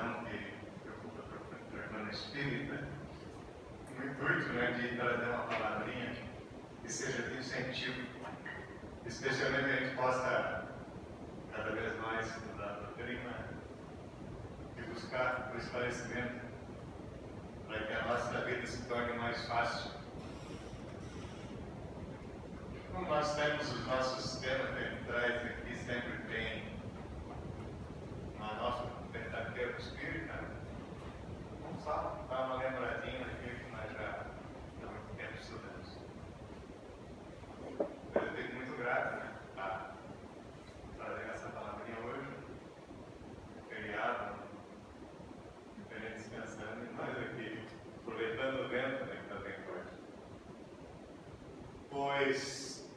irmão que preocupa com a irmã espírita, o intuito, né, de trazer uma palavrinha que seja de incentivo, especialmente que a gente possa cada vez mais estudar a doutrina e buscar o esclarecimento para que a nossa vida se torne mais fácil. Como nós temos os nossos temas que a gente traz aqui, sempre tem uma nossa tentativa espírita, vamos só dar uma lembradinha daquilo que nós já há muito tempo estudamos. Eu fico muito grato, né, a trazer essa palavrinha hoje, feriado, diferentes pensando, e nós aqui, proletando o vento, né, que também pode. Pois,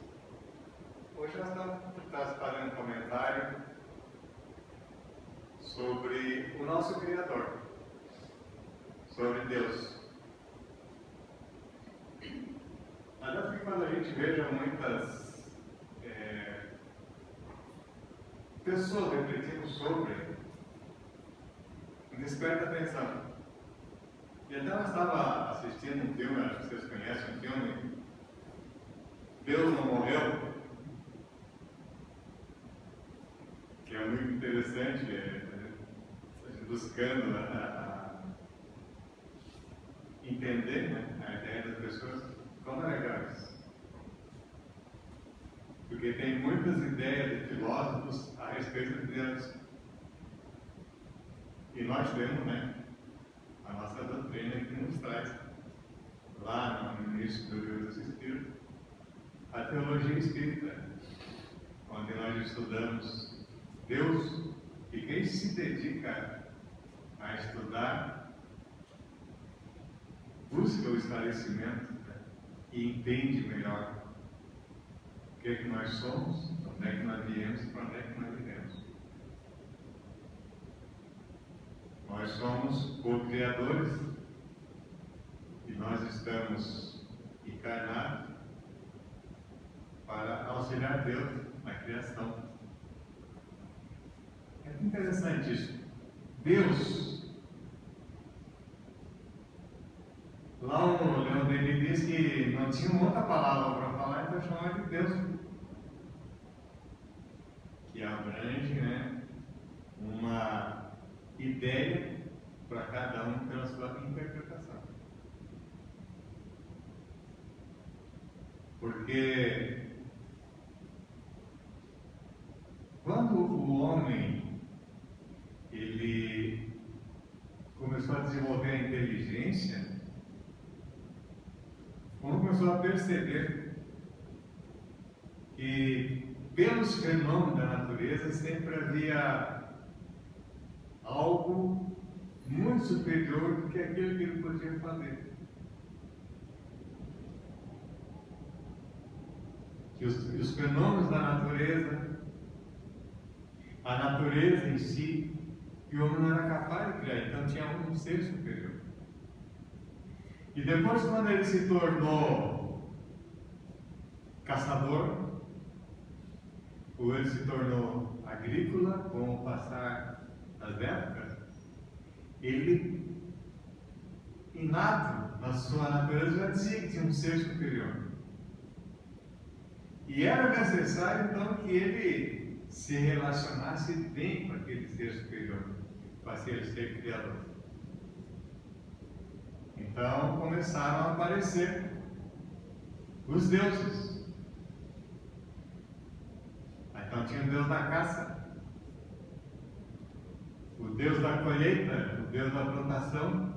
hoje nós estamos fazendo um comentário sobre o nosso Criador, sobre Deus. Aliás, que quando a gente veja muitas pessoas refletindo sobre, desperta atenção. E até eu estava assistindo um filme, acho que vocês conhecem o filme Deus Não Morreu, que é muito interessante, buscando entender, né, a ideia das pessoas. Como é legal isso? Porque tem muitas ideias de filósofos a respeito de Deus. E nós temos, né, a nossa doutrina que nos traz, lá no início do Livro dos Espíritos, a teologia espírita, onde nós estudamos Deus, e quem se dedica a estudar busca o esclarecimento, né, e entende melhor o que é que nós somos, onde é que nós viemos e para onde é que nós vivemos. Nós somos co-criadores e nós estamos encarnados para auxiliar Deus na criação. É interessante isso. Deus, lá o Leon Denis diz que não tinha uma outra palavra para falar, então chamava de Deus, que abrange, né, uma ideia para cada um pela sua interpretação. Porque quando o homem ele começou a desenvolver a inteligência, começou a perceber que pelos fenômenos da natureza sempre havia algo muito superior do que aquilo que ele podia fazer. Que os fenômenos da natureza, a natureza em si, que o homem não era capaz de criar, então tinha um ser superior. E depois, quando ele se tornou caçador, ou ele se tornou agrícola, com o passar das épocas, ele, inato na sua natureza, já dizia que tinha um ser superior. E era necessário, então, que ele se relacionasse bem com aquele ser superior, para ser criador. Então, começaram a aparecer os deuses. Então, tinha o Deus da caça, o Deus da colheita, o Deus da plantação.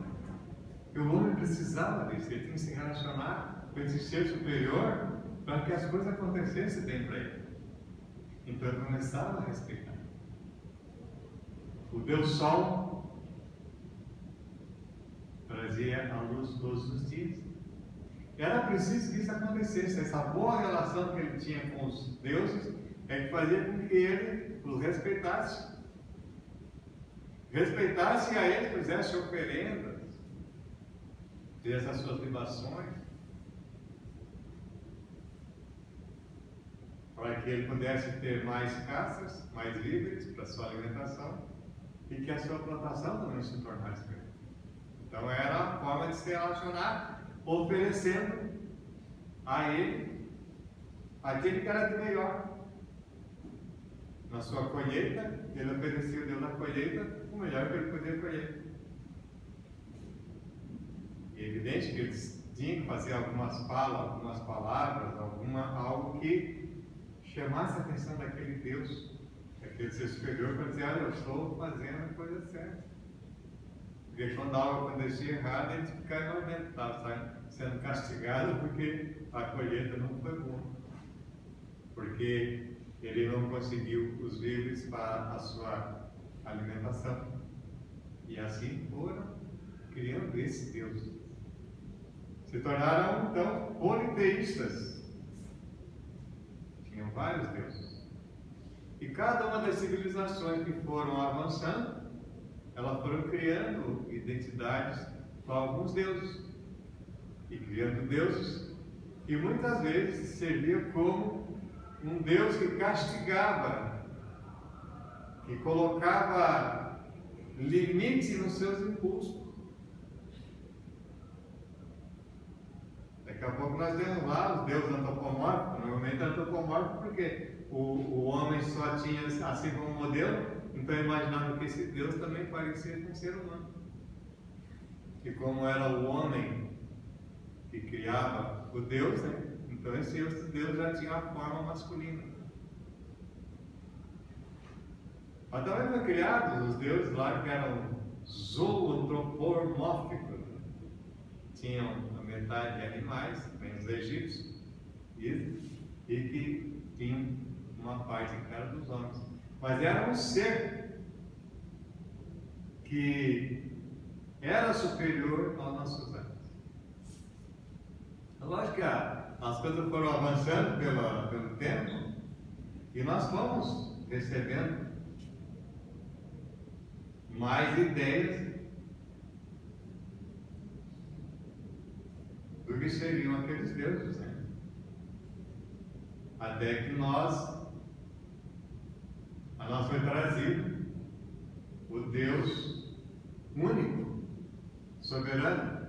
E o homem precisava disso, ele tinha que se relacionar com esse ser superior para que as coisas acontecessem bem para ele. Então ele começava a respeitar. O Deus Sol trazia a luz todos os dias. Era preciso que isso acontecesse. Essa boa relação que ele tinha com os deuses é que fazia com que ele os respeitasse. Respeitasse e a ele fizesse oferendas, fizesse as suas libações, para que ele pudesse ter mais caças, mais víveres para sua alimentação, e que a sua plantação também se tornasse grande. Então era a forma de se relacionar, oferecendo a ele aquele que era de melhor. Na sua colheita, ele oferecia a Deus na colheita o melhor que ele podia colher. E é evidente que eles tinham que fazer algumas palavras, algo que chamasse a atenção daquele Deus, daquele ser superior, para dizer: olha, eu estou fazendo a coisa certa. Porque quando algo acontecia errado, eles ficaram nojentos, estavam sendo castigados porque a colheita não foi boa. Porque ele não conseguiu os víveres para a sua alimentação. E assim foram criando esse Deus. Se tornaram, então, politeístas. Tinham vários deuses. E cada uma das civilizações que foram avançando, elas foram criando identidades com alguns deuses. E criando deuses que muitas vezes servia como um Deus que castigava, que colocava limite nos seus impulsos. Daqui a pouco nós temos lá os deuses antropomórficos, normalmente antropomórficos porque o homem só tinha assim como modelo, então imaginava que esse Deus também parecia com um ser humano. E como era o homem que criava o Deus, né? Então esse outro Deus já tinha a forma masculina. Mas também foram criados os deuses lá que eram zoantropomórficos. Tinham a metade de animais, bem os egípcios, e que tinham uma parte em cada dos homens. Mas era um ser que era superior aos nossos anjos. Lógico que as coisas foram avançando pelo tempo e nós fomos recebendo mais ideias do que seriam aqueles deuses, né? Até que a nós foi trazido o Deus único, soberano,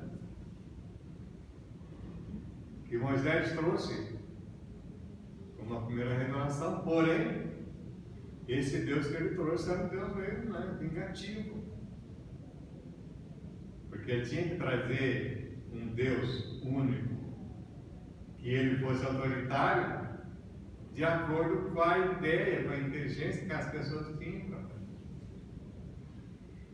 que Moisés trouxe como a primeira revelação. Porém, esse Deus que ele trouxe era um Deus mesmo, né? Vingativo. Porque ele tinha que trazer um Deus único, que ele fosse autoritário, de acordo com a ideia, com a inteligência que as pessoas tinham.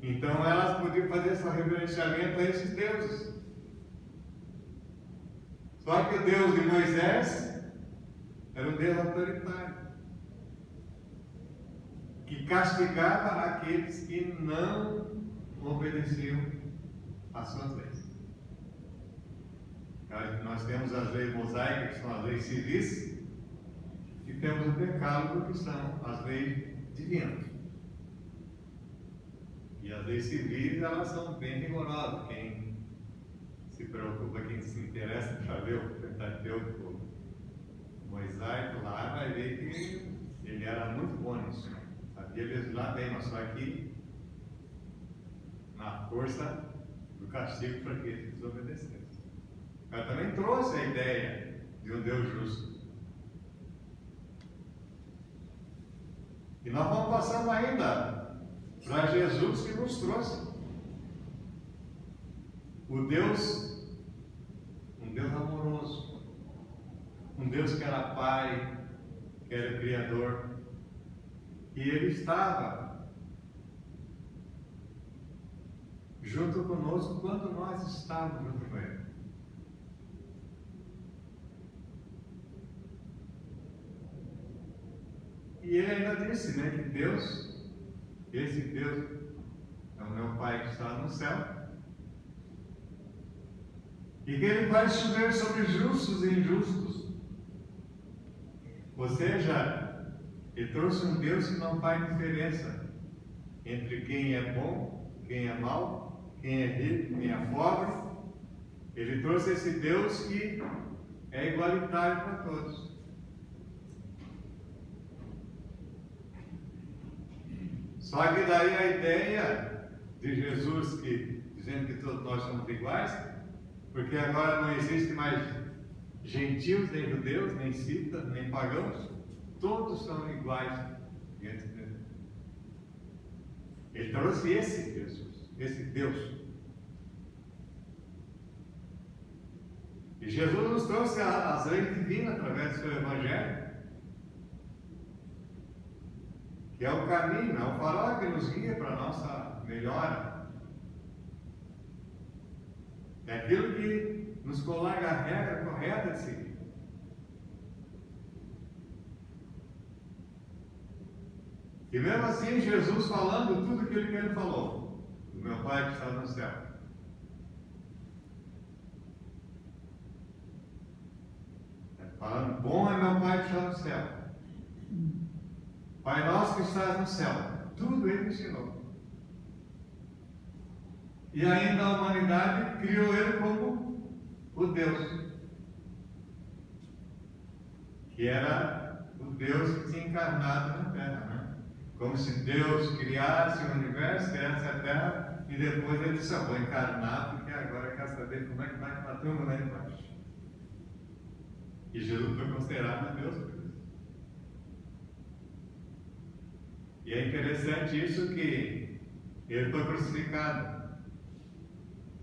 Então elas podiam fazer seu reverenciamento a esses deuses. Só que o Deus de Moisés era um Deus autoritário, que castigava aqueles que não obedeciam às suas leis. Nós temos as leis mosaicas, que são as leis civis, e temos o decálogo, que são as leis divinas. E as leis civis, elas são bem rigorosas. Quem se preocupa, quem se interessa para ler o Pentateuco mosaico lá, vai ver que ele era muito bom nisso. Sabia legislar bem, mas só aqui na força do castigo para que eles desobedecessem. Ela também trouxe a ideia de um Deus justo. E nós vamos passando ainda para Jesus, que nos trouxe o Deus, um Deus amoroso, um Deus que era Pai, que era Criador, e Ele estava junto conosco quando nós estávamos junto com Ele. E Ele ainda disse, né, que Deus, esse Deus é o meu Pai que está no céu, e que Ele faz chover sobre justos e injustos. Ou seja, Ele trouxe um Deus que não faz diferença entre quem é bom, quem é mau, quem é rico, quem é pobre. Ele trouxe esse Deus que é igualitário para todos. Só que daí a ideia de Jesus dizendo que todos nós somos iguais, porque agora não existe mais gentios, nem judeus, nem citas, nem pagãos, todos são iguais diante dele. Ele trouxe esse Jesus, esse Deus. E Jesus nos trouxe as leis divinas através do seu Evangelho, que é o caminho, é o farol que nos guia para a nossa melhora. É aquilo que nos coloca a regra correta de seguir. E mesmo assim, Jesus falando tudo aquilo que ele falou, do meu Pai que está no céu. Falando, bom é meu Pai que está no céu. Pai nosso que estás no céu. Tudo ele ensinou. E ainda a humanidade criou ele como o Deus. Que era o Deus que tinha encarnado na Terra, né? Como se Deus criasse o universo, criasse a Terra, e depois ele disse, vou encarnar, porque agora quer saber como é que vai para a turma lá embaixo. E Jesus foi considerado Deus por isso. E é interessante isso que ele foi crucificado.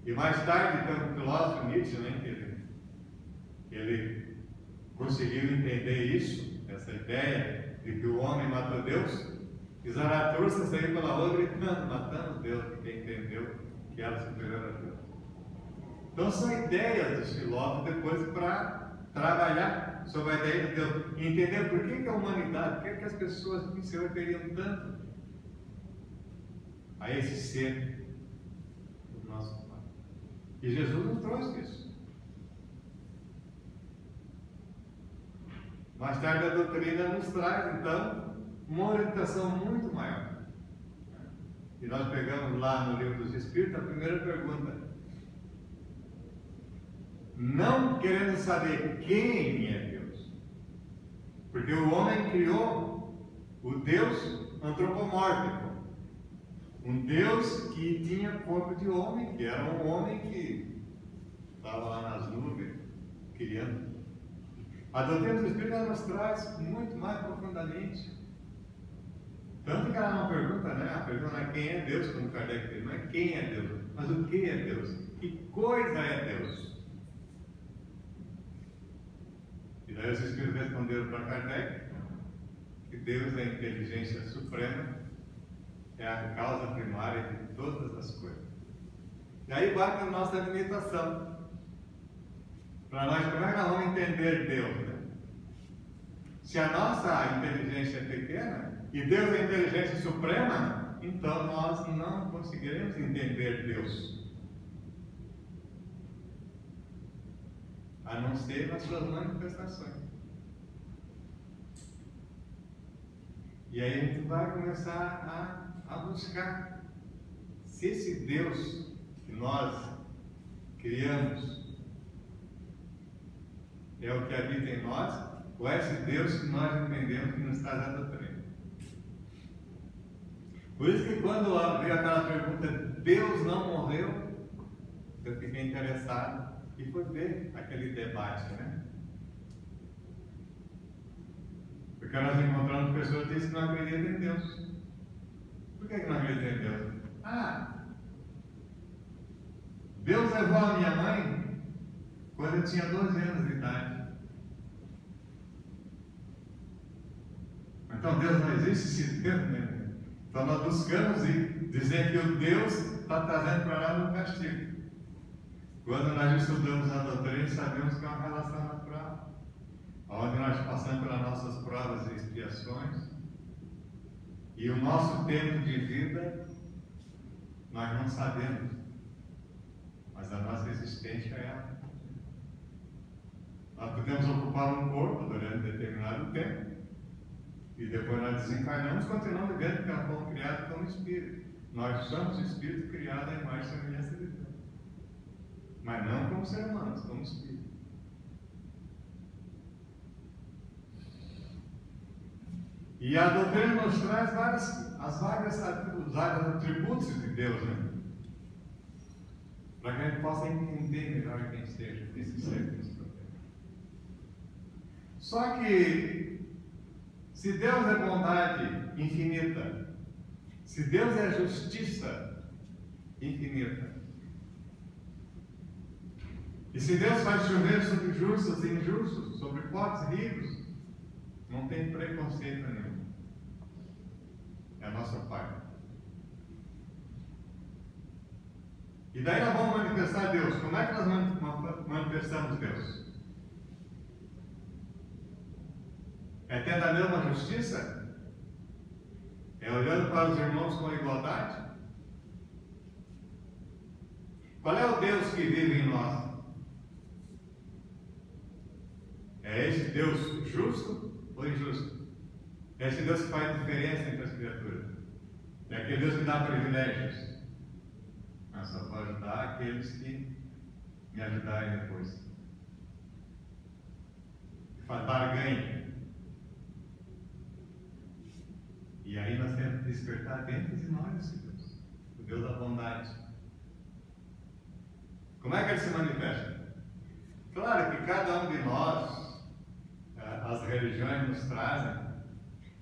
E mais tarde, então, o filósofo Nietzsche, né, que ele conseguiu entender isso, essa ideia de que o homem matou Deus, e Zaratustra saiu pela rua gritando, matamos Deus, porque entendeu que era superior a Deus. Então são ideias dos filósofos depois para trabalhar sobre a ideia de Deus, e entender por que a humanidade, por que as pessoas se referiam tanto a esse ser do nosso Pai. E Jesus nos trouxe isso. Mais tarde a doutrina nos traz, então, uma orientação muito maior. E nós pegamos lá no Livro dos Espíritos a primeira pergunta. Não querendo saber quem é Deus. Porque o homem criou o Deus antropomórfico. Um Deus que tinha corpo de homem, que era um homem que estava lá nas nuvens, criando. A doutrina do Espírito nos traz muito mais profundamente. Tanto que ela não pergunta, né? A pergunta não é quem é Deus, como Kardec fez, não é quem é Deus, mas o que é Deus? Que coisa é Deus? E daí os Espíritos responderam para Kardec que Deus é a inteligência suprema, é a causa primária de todas as coisas. E aí bate a nossa limitação. Para nós, como é que nós vamos entender Deus? Né? Se a nossa inteligência é pequena e Deus é a inteligência suprema, então nós não conseguiremos entender Deus. A não ser nas suas manifestações. E aí a gente vai começar a buscar se esse Deus que nós criamos é o que habita em nós, ou é esse Deus que nós entendemos que nos traz a doutrina. Por isso que quando veio aquela pergunta, Deus não morreu, eu fiquei interessado e fui ver aquele debate, né? Porque nós encontramos pessoas que dizem que não acreditam em Deus. Por que não acreditam em Deus? Deus levou a minha mãe quando eu tinha 12 anos de idade. Então Deus não existe, se Deus, né? Então nós buscamos dizer que o Deus está trazendo para nós um castigo. Quando nós estudamos a doutrina, sabemos que é uma relação natural, onde nós passamos pelas nossas provas e expiações, e o nosso tempo de vida nós não sabemos, mas a nossa existência é ela. Nós podemos ocupar um corpo durante determinado tempo, e depois nós desencarnamos, continuamos vivendo porque nós fomos criados como espírito. Nós somos espírito criado à imagem e semelhança de Deus. Mas não como ser humanos, como espírito. E a doutrina nos traz os vários atributos de Deus, né? Para que a gente possa entender melhor quem seja esse ser que nos protege. Só que, se Deus é bondade infinita, se Deus é justiça infinita, e se Deus faz chover sobre justos e injustos, sobre pobres e ricos, não tem preconceito nenhum. É nosso Pai. E daí nós vamos manifestar Deus. Como é que nós manifestamos Deus? É tendo a mesma justiça? É olhando para os irmãos com igualdade? Qual é o Deus que vive em nós? É esse Deus justo ou injusto? É esse Deus que faz diferença entre as criaturas? É aquele Deus que dá privilégios? Mas só para ajudar aqueles que me ajudarem depois. Faz barganha. E aí nós temos que despertar dentro de nós esse Deus, o Deus da bondade. Como é que ele se manifesta? Claro que cada um de nós, as religiões nos trazem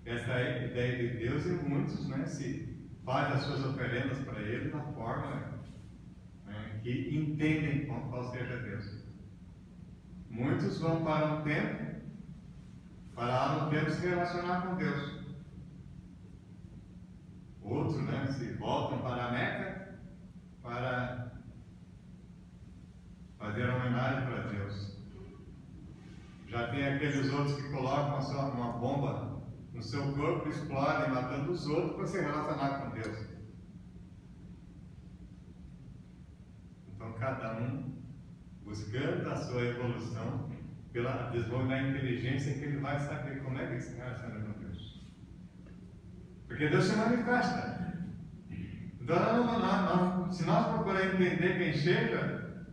essa ideia de Deus, e muitos, né, se fazem as suas oferendas para ele da forma que entendem qual seja Deus. Muitos vão para um templo, para lá no templo se relacionar com Deus. Outros, né, se voltam para a Meca para fazer homenagem para Deus. Já tem aqueles outros que colocam só uma bomba no seu corpo, explodem matando os outros para se relacionar com Deus. Então cada um buscando a sua evolução pela desenvolvimento da inteligência, que ele vai saber como é que ele se relaciona com Deus. Porque Deus se manifesta. Então, se nós procurarmos entender quem chega,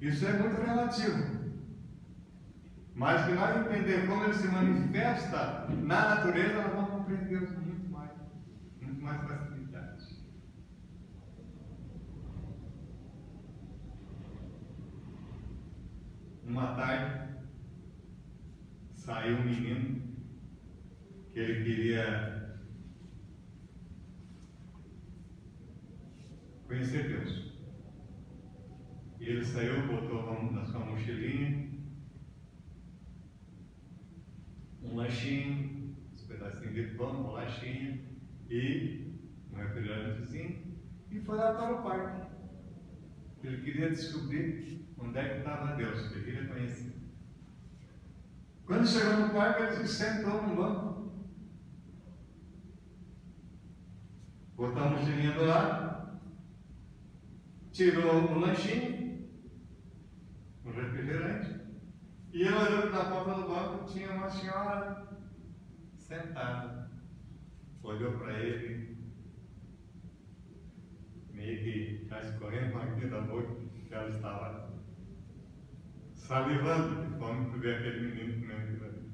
isso é muito relativo. Mas que nós entender como ele se manifesta na natureza, nós vamos compreender Deus muito mais facilidade. Uma tarde, saiu um menino que ele queria conhecer Deus. E ele saiu, botou na sua mochilinha um lanchinho, uns pedacinhos de pão, uma bolachinha e um refrigerantezinho, e foi lá para o parque. Ele queria descobrir onde é que estava Deus, ele queria conhecer. Quando chegou no parque, ele se sentou num banco, botou a mochilinha do lado, tirou o lanchinho, o refrigerante, e ele olhou na ponta do banco, tinha uma senhora sentada. Olhou para ele, meio que já escorrendo uma aguinha da boca, que ela estava salivando de fome por ver aquele menino comendo aquilo ali.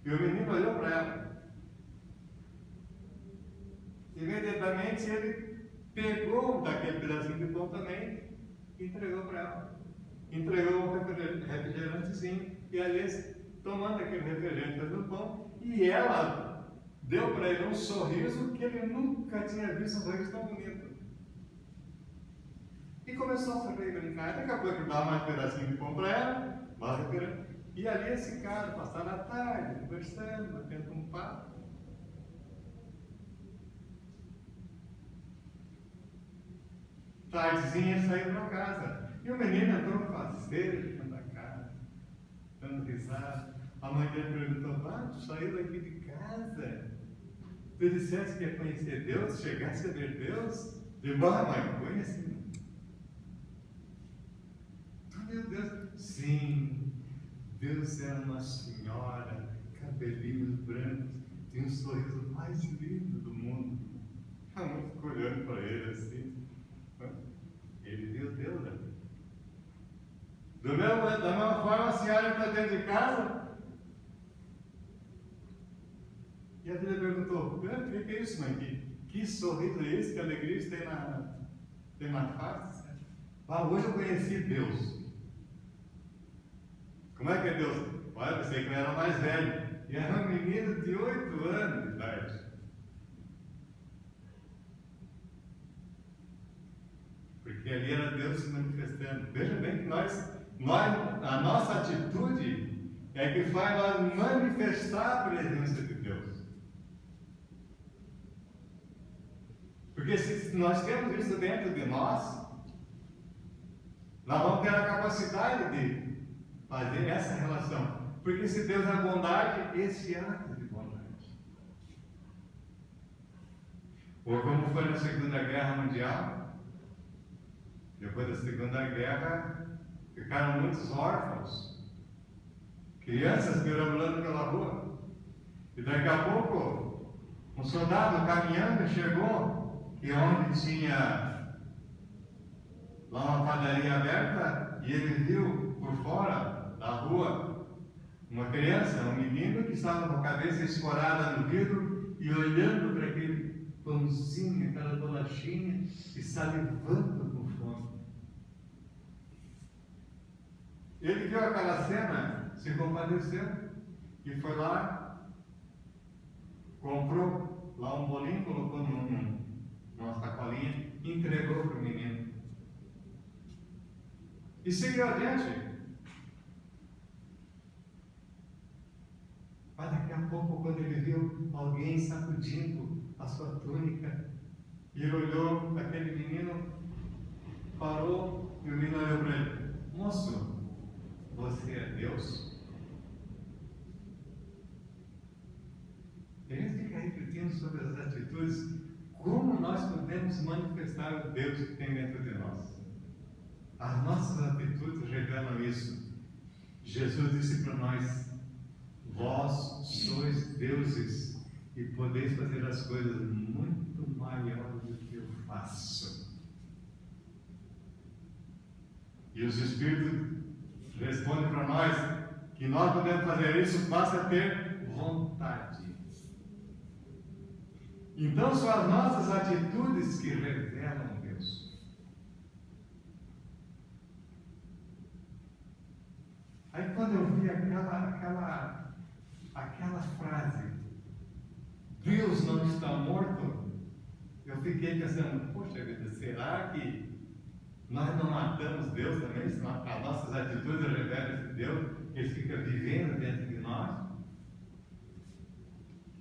E o menino olhou para ela. Imediatamente ele pegou daquele pedacinho de pão também e entregou para ela. Entregou um refrigerantezinho, e aliás, tomando aquele refrigerante do pão, e ela deu para ele um sorriso que ele nunca tinha visto, um sorriso tão bonito. E começou a sorrir e brincar. Daqui a pouco ele dava mais um pedacinho de pão para ela, mais refrigerante. E ali eles ficaram, passaram a tarde, conversando, batendo um papo. Tardezinha saiu para casa. E o menino entrou faceiro, dentro da casa, dando risada. A mãe dele perguntou: tu saiu daqui de casa? Tu disseste que ia conhecer Deus, chegasse a ver Deus? De boa, mãe, conheci. Meu Deus, sim, Deus é uma senhora, cabelinhos brancos, tem um sorriso mais lindo do mundo. A mãe ficou olhando para ele assim. Ele viu Deus ali. Da mesma forma, a senhora está dentro de casa E a filha perguntou, o que é isso, mãe? Que sorriso é esse, que alegria isso tem na face? Hoje eu conheci Deus. Como é que é Deus? Olha, eu pensei que eu era mais velho. E era um menino de 8 anos de idade. Porque ali era Deus se manifestando. Veja bem que a nossa atitude é que faz nós manifestar a presença de Deus. Porque se nós temos isso dentro de nós, nós vamos ter a capacidade de fazer essa relação. Porque se Deus é bondade, esse ato de bondade. Ou como foi na Segunda Guerra Mundial, depois da Segunda Guerra, ficaram muitos órfãos, crianças perambulando pela rua. E daqui a pouco, um soldado caminhando chegou, e onde tinha lá uma padaria aberta, e ele viu por fora da rua uma criança, um menino que estava com a cabeça escorada no vidro e olhando para aquele pãozinho, aquela bolachinha e salivando com fome. Ele viu aquela cena, se compadeceu e foi lá, comprou lá um bolinho, colocou numa sacolinha e entregou para o menino. E seguiu adiante. Mas daqui a pouco, quando ele viu alguém sacudindo a sua túnica, e ele olhou para aquele menino, parou e o menino olhou para ele: moço, você é Deus? Ele fica refletindo sobre as atitudes, como nós podemos manifestar o Deus que tem dentro de nós. As nossas atitudes revelam isso. Jesus disse para nós: vós sois deuses e podeis fazer as coisas muito maiores do que eu faço. E os Espíritos respondem para nós que nós podemos fazer isso, basta ter vontade. Então são as nossas atitudes que revelam Deus. Aí quando eu vi aquela frase, Deus não está morto, eu fiquei pensando, poxa vida, será que nós não matamos Deus também? Se as nossas atitudes revelam esse Deus, Ele fica vivendo dentro de nós?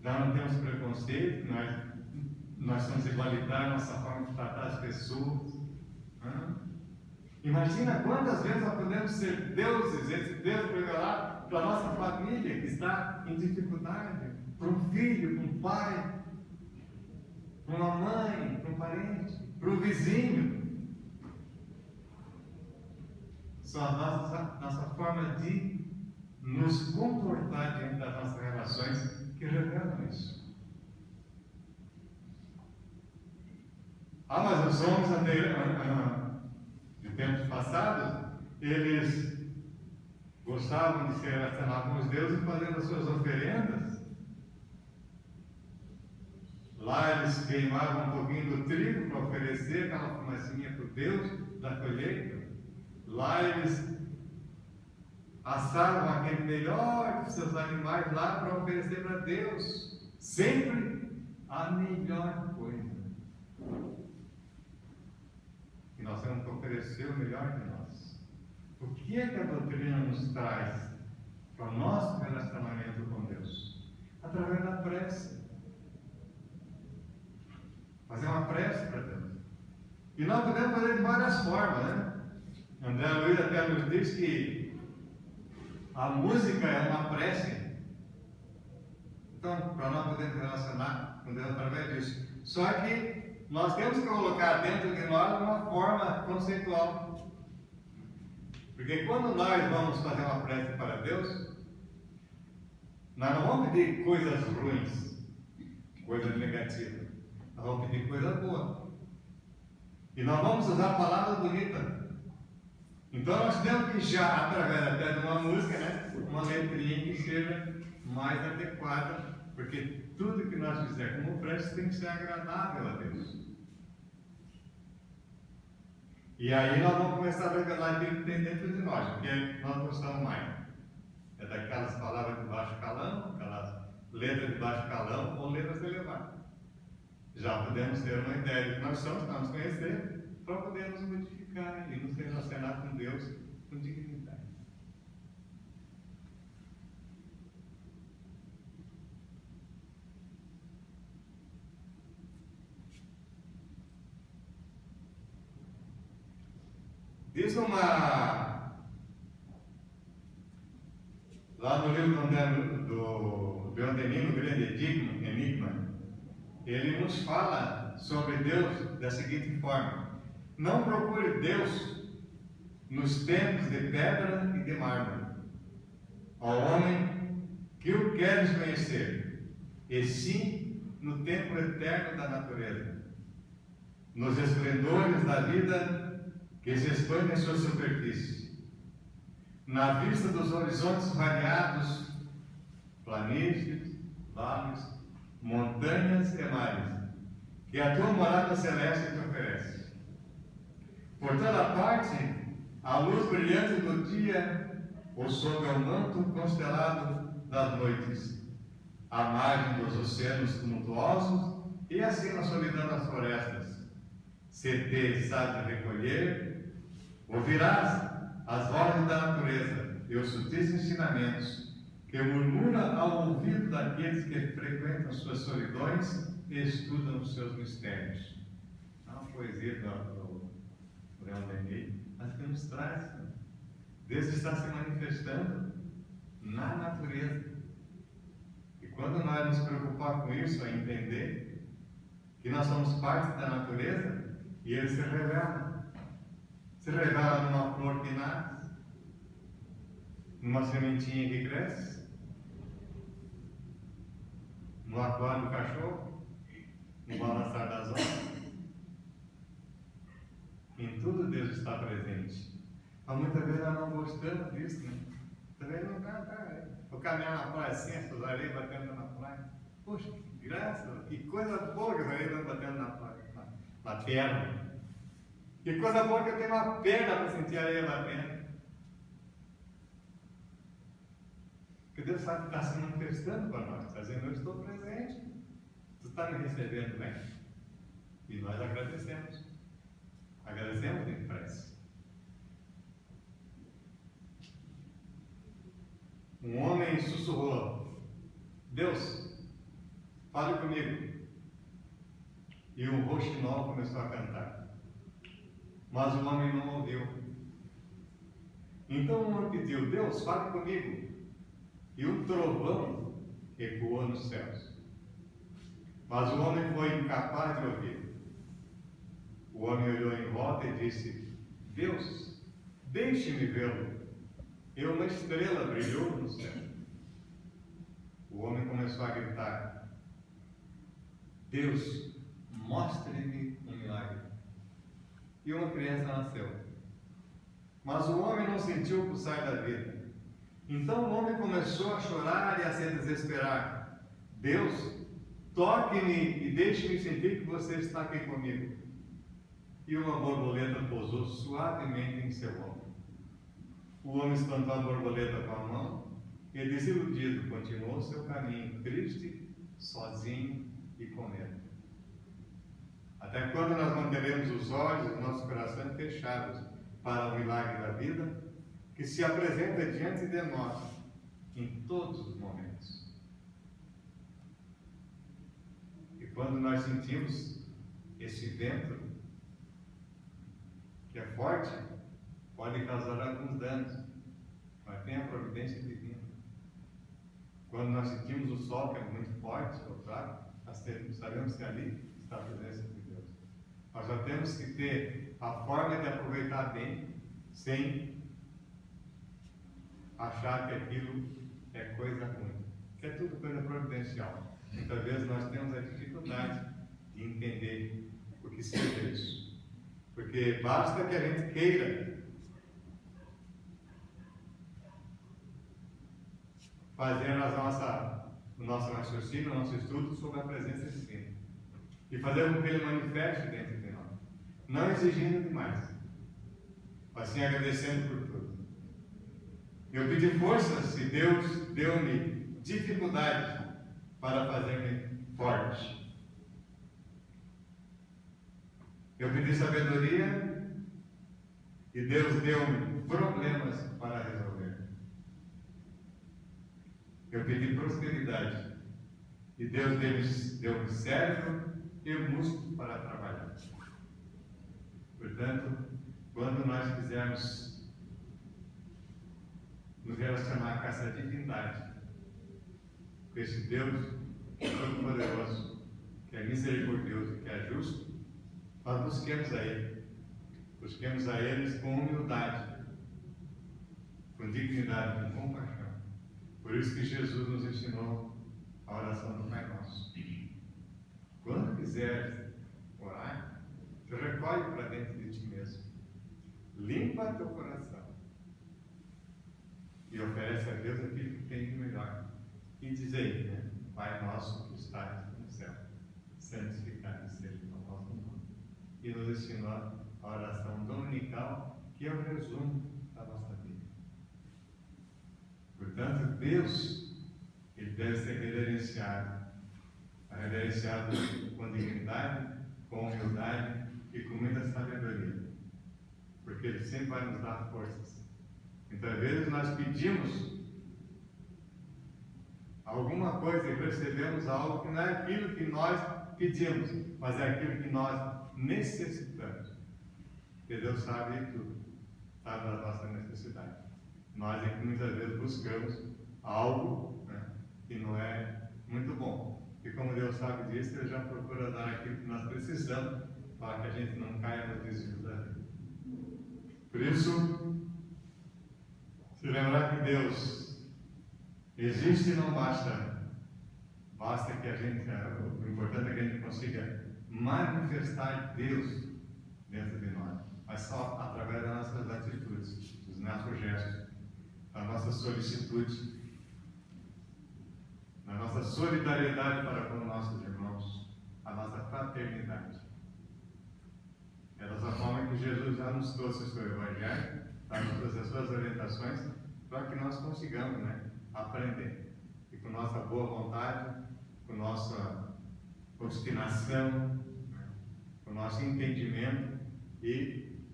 Nós não temos preconceito, nós somos igualitários na nossa forma de tratar as pessoas. Imagina quantas vezes nós podemos ser deuses, esse Deus revelar para a nossa família que está em dificuldade, para um filho, para um pai, para uma mãe, para um parente, para um vizinho. Só a nossa forma de nos comportar diante das nossas relações que revelam isso. Mas os homens de tempos passados, eles gostavam de se relacionar com os deuses fazendo as suas oferendas. Lá eles queimavam um pouquinho do trigo para oferecer aquela fumacinha para o Deus da colheita. Lá eles assavam aquele melhor dos seus animais lá para oferecer para Deus. Sempre a melhor coisa. E nós temos que oferecer o melhor de nós. O que é que a doutrina nos traz para o nosso relacionamento com Deus? Através da prece. Fazer uma prece para Deus. E nós podemos fazer de várias formas, né? André Luiz até nos diz que a música é uma prece. Então, para nós podermos relacionar com Deus através disso. Só que nós temos que colocar dentro de nós uma forma conceitual. Porque quando nós vamos fazer uma prece para Deus, nós não vamos pedir coisas ruins, coisas negativas. Nós vamos pedir coisa boa. E nós vamos usar palavras bonitas. Então nós temos que já, através até de uma música, né, uma letrinha que seja mais adequada, porque tudo que nós fizermos como oferta tem que ser agradável a Deus. E aí nós vamos começar a revelar aquilo que tem dentro de nós, porque nós gostamos mais. É daquelas palavras de baixo calão, aquelas letras de baixo calão ou letras elevadas. Já podemos ter uma ideia de que nós somos, para nos conhecer, para podermos modificar e nos relacionar com Deus com dignidade. Diz lá no livro do Leondenino, Grande Enigma, ele nos fala sobre Deus da seguinte forma: não procure Deus nos templos de pedra e de mármore, ao homem que o queres conhecer, e sim no templo eterno da natureza, nos esplendores da vida que se expande em sua superfície, na vista dos horizontes variados, planícies, vales, montanhas e mares, que a tua morada celeste te oferece. Por toda parte, a luz brilhante do dia, ou sob o manto constelado das noites, à margem dos oceanos tumultuosos e assim na solidão das florestas, se te sabe recolher, ouvirás as vozes da natureza e os sutis ensinamentos que murmura ao ouvido daqueles que frequentam suas solidões e estudam os seus mistérios. É uma poesia do Leon Denis, mas que nos traz. Deus está se manifestando na natureza. E quando nós nos preocupar com isso, a entender que nós somos parte da natureza, e Ele se revela. Se revela numa flor que nasce, numa sementinha que cresce, no aquário do cachorro, no balançar das ondas. Em tudo Deus está presente. Mas muitas vezes nós não gostamos disso, né? Também não dá. Vou caminhar na praia assim, essas areias batendo na praia. Poxa, que graça, que coisa boa que as areias estão batendo na praia, na perna. Que coisa boa que eu tenho uma perna para sentir a areia batendo. Porque Deus sabe que está se manifestando para nós, está dizendo: eu estou presente, tu está me recebendo bem. E nós agradecemos. Agradecemos em prece. Um homem sussurrou: Deus, fale comigo. E um roxinol começou a cantar. Mas o homem não ouviu. Então o homem pediu: Deus, fale comigo. E um trovão ecoou nos céus. Mas o homem foi incapaz de ouvir. O homem olhou em volta e disse: Deus, deixe-me vê-lo. E uma estrela brilhou no céu. O homem começou a gritar: Deus, mostre-me um milagre. E uma criança nasceu. Mas o homem não sentiu o pulsar da vida. Então o homem começou a chorar e a se desesperar. Deus, toque-me e deixe-me sentir que você está aqui comigo. E uma borboleta pousou suavemente em seu ombro. O homem espantou a borboleta com a mão e, desiludido, continuou seu caminho, triste, sozinho e com medo. Até quando nós manteremos os olhos e os nossos corações fechados para o milagre da vida que se apresenta diante de nós em todos os momentos? E quando nós sentimos esse vento que é forte, pode causar alguns danos, mas tem a providência divina. Quando nós sentimos o sol que é muito forte, ou fraco, nós sabemos que ali está a presença de Deus. Nós já temos que ter a forma de aproveitar bem, sem achar que aquilo é coisa ruim, que é tudo coisa providencial. Muitas vezes nós temos a dificuldade de entender o que seja isso. Porque basta que a gente queira fazer a nossa o nosso raciocínio, o nosso estudo sobre a presença divina. E fazer com que Ele manifeste dentro de nós. Não exigindo demais, mas sim agradecendo por tudo. Eu pedi forças e Deus deu-me dificuldades para fazer-me forte. Eu pedi sabedoria e Deus deu-me problemas para resolver. Eu pedi prosperidade e Deus deu-me cérebro e músculo para trabalhar. Portanto, quando nós quisermos nos relacionar com essa divindade, com esse Deus todo-poderoso, que é misericordioso e que é justo, nós busquemos a Ele. Busquemos a Ele com humildade, com dignidade, com compaixão. Por isso que Jesus nos ensinou a oração do Pai Nosso. Quando quiseres orar, tu recolhe para dentro de ti mesmo. Limpa teu coração. E oferece a Deus aquilo que tem de melhor. E diz aí, né? Pai Nosso que estás no céu, santificado seja o vosso nome. E nos ensinou a oração dominical, que é o resumo da nossa vida. Portanto, Deus, Ele deve ser reverenciado com dignidade, com humildade e com muita sabedoria, porque Ele sempre vai nos dar forças. Então, às vezes nós pedimos alguma coisa e recebemos algo que não é aquilo que nós pedimos, mas é aquilo que nós necessitamos. Porque Deus sabe de tudo, sabe da nossa necessidade. Nós é que muitas vezes buscamos algo, né, que não é muito bom. E como Deus sabe disso, Ele já procura dar aquilo que nós precisamos para que a gente não caia no desvio da vida. Por isso, se lembrar que Deus existe e não basta. Basta que a gente, o importante é que a gente consiga manifestar Deus dentro de nós. Mas só através das nossas atitudes, dos nossos gestos, da nossa solicitude, da nossa solidariedade para com nossos irmãos, a nossa fraternidade. É dessa forma que Jesus já nos trouxe o seu Evangelho, já nos trouxe as suas orientações, para que nós consigamos, né, aprender. E com nossa boa vontade, com nossa obstinação, né, com nosso entendimento e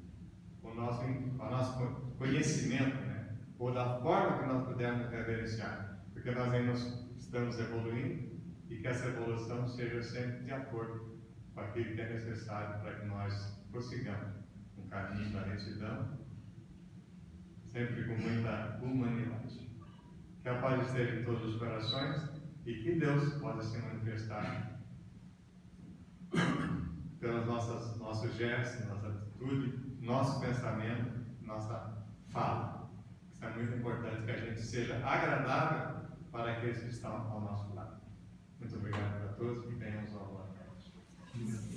com o nosso conhecimento, né, ou da forma que nós pudermos reverenciar. Porque nós ainda estamos evoluindo e que essa evolução seja sempre de acordo com aquilo que é necessário para que nós prossigamos um caminho da retidão, sempre com muita humanidade. Que a paz esteja em todos os corações e que Deus possa se manifestar pelos nossos gestos, nossa atitude, nosso pensamento, nossa fala. Isso é muito importante, que a gente seja agradável para aqueles que estão ao nosso lado. Muito obrigado a todos e tenham uma boa tarde.